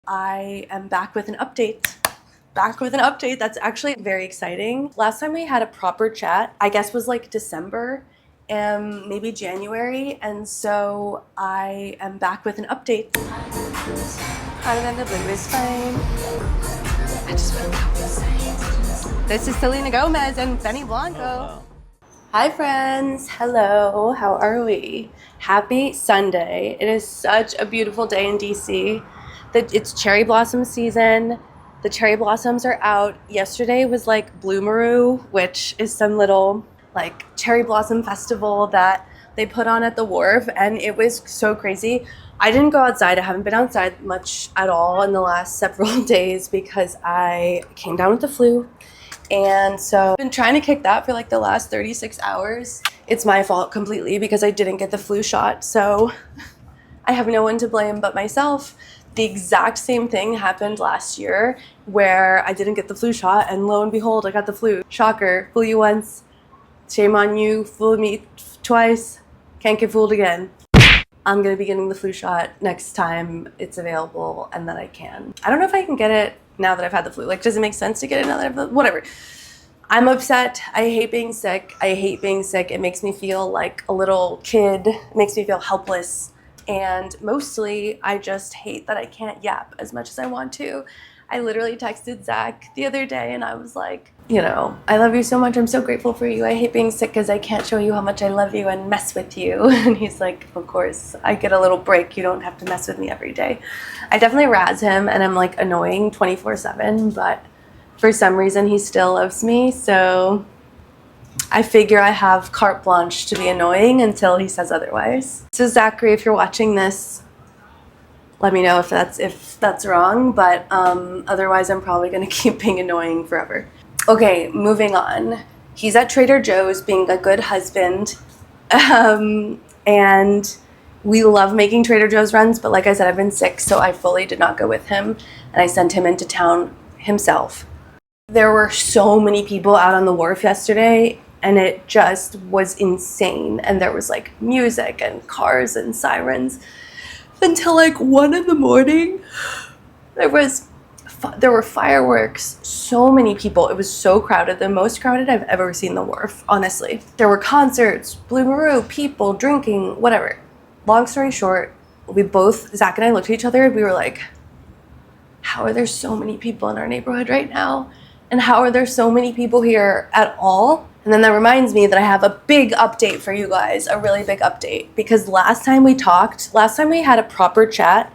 I am back with an update. That's actually very exciting. Last time we had a proper chat, I guess was like December and maybe January, and so I am back with an update. Other than the blue is fine. I just want to say this is Selena Gomez and Benny Blanco. Oh, wow. Hi friends, hello, how are we? Happy Sunday. It is such a beautiful day in DC. It's cherry blossom season. The cherry blossoms are out. Yesterday was like Bloomaroo, which is some little like cherry blossom festival that they put on at the wharf, and it was so crazy. I didn't go outside. I haven't been outside much at all in the last several days because I came down with the flu. And so I've been trying to kick that for like the last 36 hours. It's my fault completely because I didn't get the flu shot. So I have no one to blame but myself. The exact same thing happened last year where I didn't get the flu shot, and lo and behold, I got the flu. Shocker, fool you once, shame on you, fool me twice, can't get fooled again. I'm gonna be getting the flu shot next time it's available, and then I can. I don't know if I can get it now that I've had the flu. Like, does it make sense to get it now that I've had whatever? I'm upset. I hate being sick. It makes me feel like a little kid. It makes me feel helpless. And mostly, I just hate that I can't yap as much as I want to. I literally texted Zach the other day and I was like, you know, I love you so much. I'm so grateful for you. I hate being sick because I can't show you how much I love you and mess with you. And he's like, of course, I get a little break. You don't have to mess with me every day. I definitely razz him and I'm like annoying 24/7, but for some reason he still loves me. So I figure I have carte blanche to be annoying until he says otherwise. So Zachary, if you're watching this, let me know if that's wrong, but otherwise I'm probably gonna keep being annoying forever. Okay, moving on. He's at Trader Joe's being a good husband, and we love making Trader Joe's runs, but like I said, I've been sick, so I fully did not go with him, and I sent him into town himself. There were so many people out on the wharf yesterday, and it just was insane, and there was like music and cars and sirens. Until like 1 a.m. there were fireworks, so many people. It was so crowded, the most crowded I've ever seen the wharf, honestly. There were concerts, Bloomaroo, people drinking, whatever. Long story short, Zach and I looked at each other and we were like, how are there so many people in our neighborhood right now? And how are there so many people here at all? And then that reminds me that I have a big update for you guys, a really big update. Because last time we had a proper chat,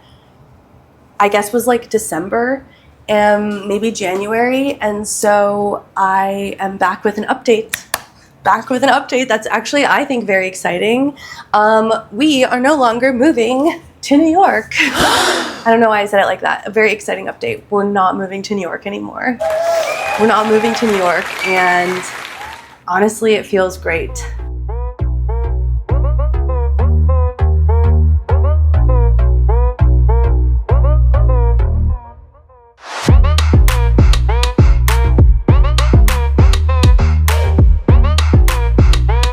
I guess was like December and maybe January. And so I am back with an update. That's actually, I think, very exciting. We are no longer moving to New York. I don't know why I said it like that. A very exciting update. We're not moving to New York anymore. We're not moving to New York, and honestly, it feels great.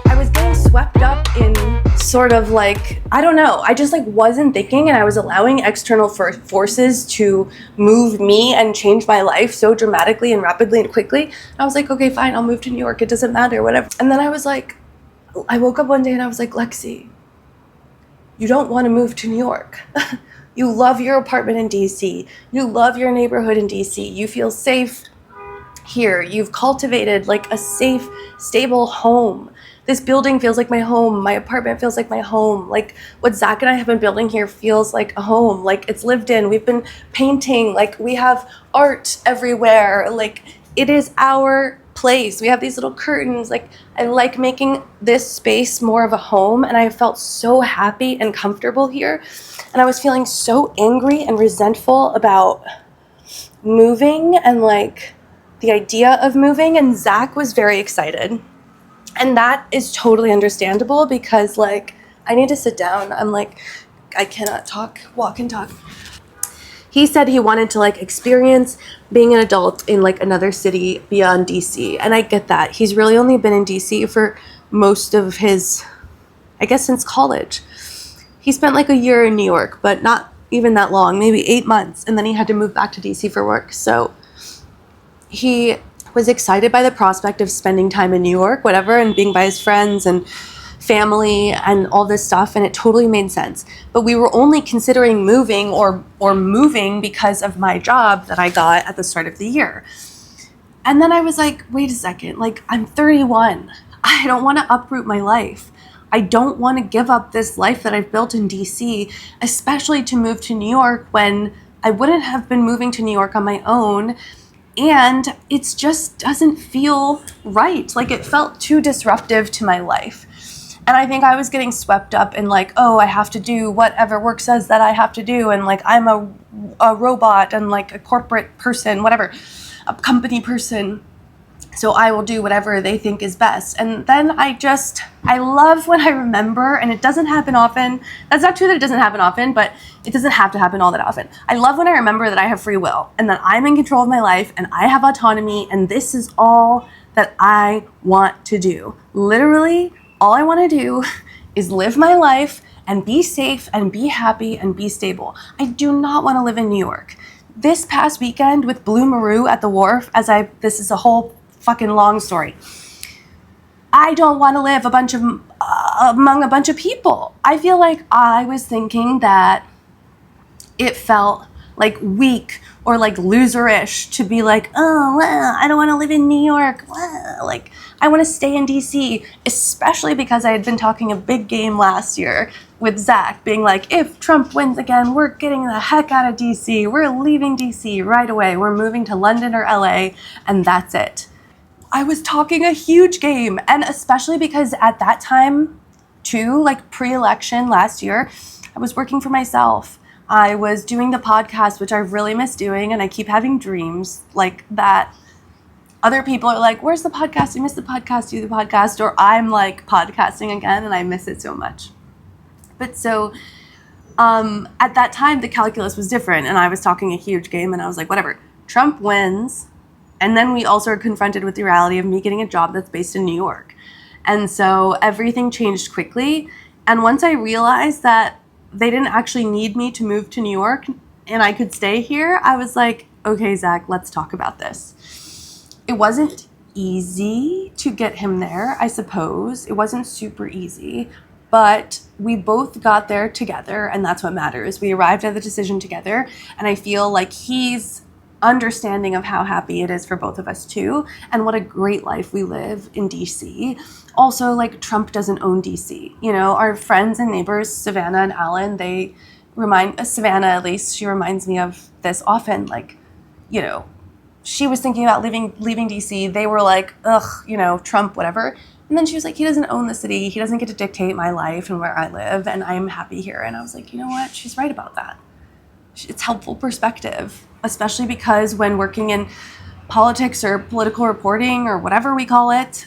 I was getting swept up in sort of like, I don't know, I just like wasn't thinking, and I was allowing external forces to move me and change my life so dramatically and rapidly and quickly. And I was like, okay, fine, I'll move to New York, it doesn't matter, whatever. And then I woke up one day and I was like, Lexi, you don't want to move to New York. You love your apartment in DC. You love your neighborhood in DC. You feel safe here. You've cultivated like a safe, stable home. This building feels like my home. My apartment feels like my home. Like what Zach and I have been building here feels like a home. Like it's lived in. We've been painting. Like we have art everywhere. Like it is our place. We have these little curtains. Like I like making this space more of a home, and I felt so happy and comfortable here. And I was feeling so angry and resentful about moving and like the idea of moving, and Zach was very excited. And that is totally understandable because like I need to sit down. I'm like, I cannot walk and talk. He said he wanted to like experience being an adult in like another city beyond DC. And I get that. He's really only been in DC for most of his, I guess, since college. He spent like a year in New York, but not even that long, maybe 8 months. And then he had to move back to DC for work. So he was excited by the prospect of spending time in New York, whatever, and being by his friends and family and all this stuff, and it totally made sense. But we were only considering moving or moving because of my job that I got at the start of the year. And then I was like, wait a second, like, I'm 31. I don't want to uproot my life. I don't want to give up this life that I've built in DC, especially to move to New York when I wouldn't have been moving to New York on my own. And it just doesn't feel right. Like, it felt too disruptive to my life. And I think I was getting swept up in like, oh, I have to do whatever work says that I have to do. And like, I'm a robot and like a corporate person, whatever, a company person. So I will do whatever they think is best. And then I love when I remember, and it doesn't happen often. That's not true that it doesn't happen often, but it doesn't have to happen all that often. I love when I remember that I have free will and that I'm in control of my life and I have autonomy and this is all that I want to do. Literally, all I want to do is live my life and be safe and be happy and be stable. I do not want to live in New York. This past weekend with Blue Maru at the wharf, this is a whole fucking long story. I don't want to live among a bunch of people. I feel like I was thinking that it felt like weak or like loserish to be like, oh, well, I don't want to live in New York. Well, like, I want to stay in DC, especially because I had been talking a big game last year with Zach, being like, if Trump wins again, we're getting the heck out of DC. We're leaving DC right away. We're moving to London or LA, and that's it. I was talking a huge game, and especially because at that time, too, like pre-election last year, I was working for myself. I was doing the podcast, which I really miss doing, and I keep having dreams like that. Other people are like, where's the podcast? I miss the podcast, do the podcast. Or I'm like podcasting again, and I miss it so much. But so at that time, the calculus was different, and I was talking a huge game, and I was like, whatever. Trump wins. And then we also are confronted with the reality of me getting a job that's based in New York. And so everything changed quickly. And once I realized that they didn't actually need me to move to New York and I could stay here, I was like, okay, Zach, let's talk about this. It wasn't easy to get him there, I suppose. It wasn't super easy, but we both got there together, and that's what matters. We arrived at the decision together, and I feel like he's understanding of how happy it is for both of us too, and what a great life we live in DC. Also, like, Trump doesn't own DC. You know, our friends and neighbors, Savannah and Alan, they remind Savannah, at least, she reminds me of this often. Like, you know, she was thinking about leaving DC. They were like, ugh, you know, Trump, whatever. And then she was like, he doesn't own the city. He doesn't get to dictate my life and where I live, and I'm happy here. And I was like, you know what? She's right about that. It's helpful perspective, especially because when working in politics or political reporting or whatever we call it,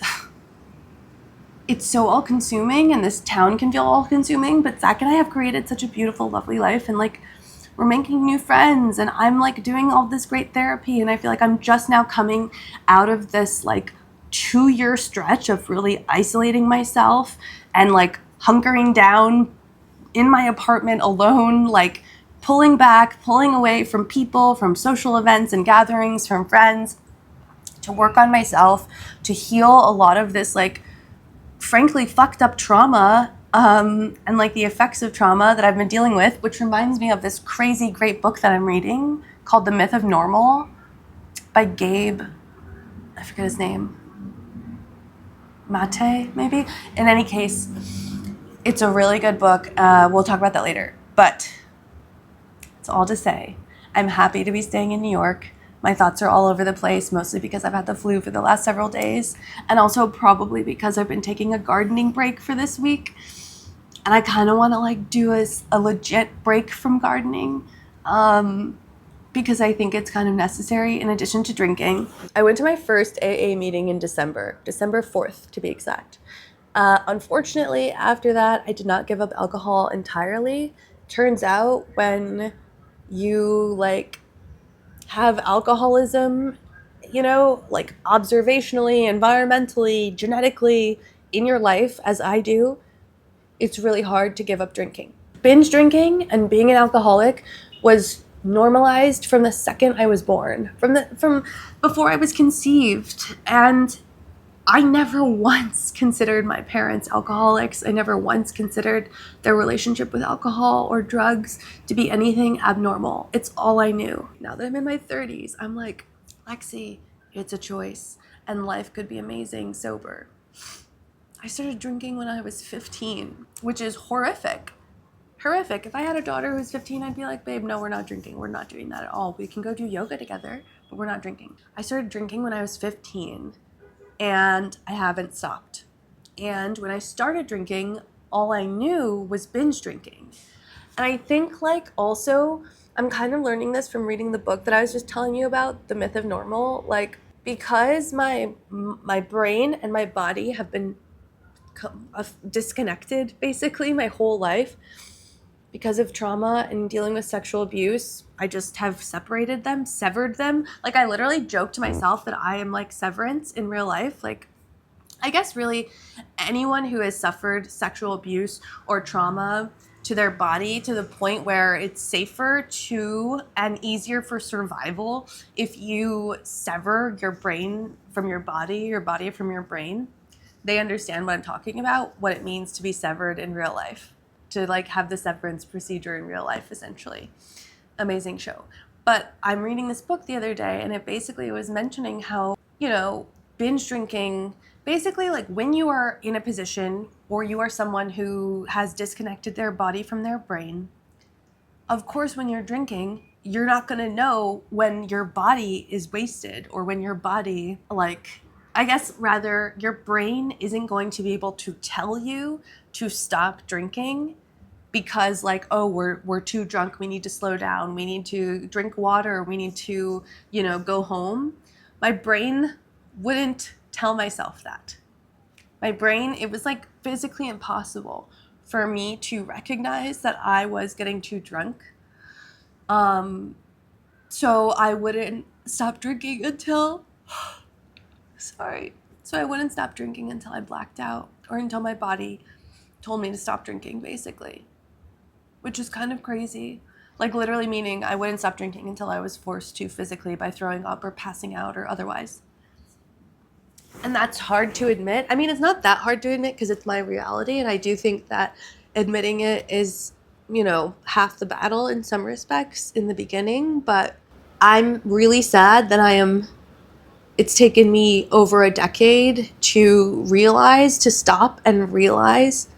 it's so all-consuming, and this town can feel all-consuming, but Zach and I have created such a beautiful, lovely life, and like, we're making new friends, and I'm like doing all this great therapy, and I feel like I'm just now coming out of this like 2-year stretch of really isolating myself and like hunkering down in my apartment alone, like pulling back, pulling away from people, from social events and gatherings, from friends, to work on myself, to heal a lot of this, like, frankly, fucked up trauma, and like the effects of trauma that I've been dealing with, which reminds me of this crazy great book that I'm reading called The Myth of Normal by Gabe, I forget his name, Mate, maybe? In any case, it's a really good book. We'll talk about that later. But it's all to say, I'm happy to be staying in New York. My thoughts are all over the place, mostly because I've had the flu for the last several days, and also probably because I've been taking a gardening break for this week. And I kind of want to like do a legit break from gardening, because I think it's kind of necessary in addition to drinking. I went to my first AA meeting in December 4th to be exact. Unfortunately, after that, I did not give up alcohol entirely. Turns out when you like have alcoholism, you know, like observationally, environmentally, genetically in your life, as I do, it's really hard to give up drinking. binge drinking and being an alcoholic was normalized from the second I was born, from before I was conceived. And I never once considered my parents alcoholics. I never once considered their relationship with alcohol or drugs to be anything abnormal. It's all I knew. Now that I'm in my 30s, I'm like, Lexi, it's a choice, and life could be amazing sober. I started drinking when I was 15, which is horrific. Horrific. If I had a daughter who was 15, I'd be like, babe, no, we're not drinking. We're not doing that at all. We can go do yoga together, but we're not drinking. I started drinking when I was 15, and I haven't stopped. And when I started drinking, all I knew was binge drinking. And I think like also, I'm kind of learning this from reading the book that I was just telling you about, The Myth of Normal. Like, because my brain and my body have been disconnected basically my whole life because of trauma and dealing with sexual abuse, I just have severed them. Like, I literally joke to myself that I am like Severance in real life. Like, I guess really anyone who has suffered sexual abuse or trauma to their body to the point where it's safer to and easier for survival if you sever your brain from your body from your brain. They understand what I'm talking about, what it means to be severed in real life, to like have the severance procedure in real life, essentially. Amazing show. But I'm reading this book the other day, and it basically was mentioning how, binge drinking, basically like when you are in a position or you are someone who has disconnected their body from their brain, of course, when you're drinking, you're not going to know when your body is wasted or when your body your brain isn't going to be able to tell you to stop drinking because like, oh, we're too drunk. We need to slow down. We need to drink water. We need to, go home. My brain wouldn't tell myself that. My brain, it was like physically impossible for me to recognize that I was getting too drunk. So I wouldn't stop drinking until I wouldn't stop drinking until I blacked out or until my body told me to stop drinking, basically, which is kind of crazy. Like literally meaning I wouldn't stop drinking until I was forced to physically by throwing up or passing out or otherwise. And that's hard to admit. I mean, it's not that hard to admit because it's my reality. And I do think that admitting it is, half the battle in some respects in the beginning. But I'm really sad that it's taken me over a decade to stop and realize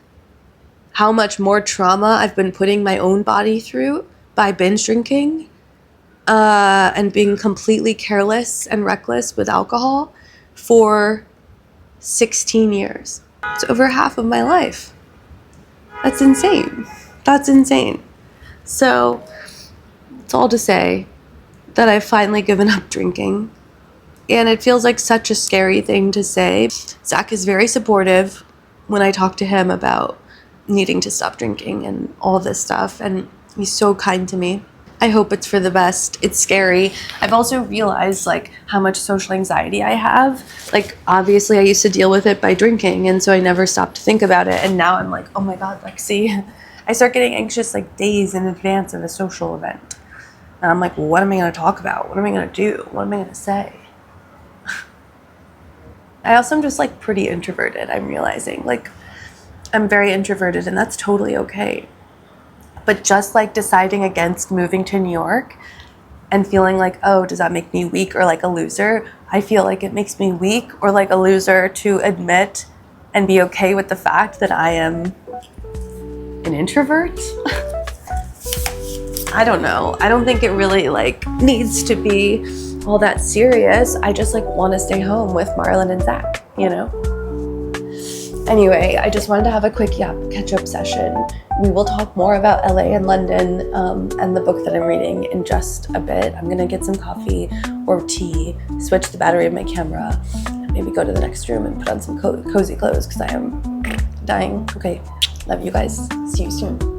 how much more trauma I've been putting my own body through by binge drinking and being completely careless and reckless with alcohol for 16 years. It's over half of my life. That's insane. So it's all to say that I've finally given up drinking. And it feels like such a scary thing to say. Zach is very supportive when I talk to him about needing to stop drinking and all this stuff. And he's so kind to me. I hope it's for the best. It's scary. I've also realized like how much social anxiety I have. Like obviously I used to deal with it by drinking, and so I never stopped to think about it. And now I'm like, oh my God, Lexi. I start getting anxious like days in advance of a social event. And I'm like, well, what am I going to talk about? What am I going to do? What am I going to say? I also am just like pretty introverted, I'm realizing. Like I'm very introverted, and that's totally okay. But just like deciding against moving to New York and feeling like, oh, does that make me weak or like a loser? I feel like it makes me weak or like a loser to admit and be okay with the fact that I am an introvert. I don't know. I don't think it really like needs to be all that serious. I just like want to stay home with Marlon and Zach, Anyway, I just wanted to have a quick catch-up session. We will talk more about LA and London and the book that I'm reading in just a bit. I'm gonna get some coffee or tea, switch the battery of my camera, and maybe go to the next room and put on some cozy clothes because I am dying. Okay, love you guys. See you soon.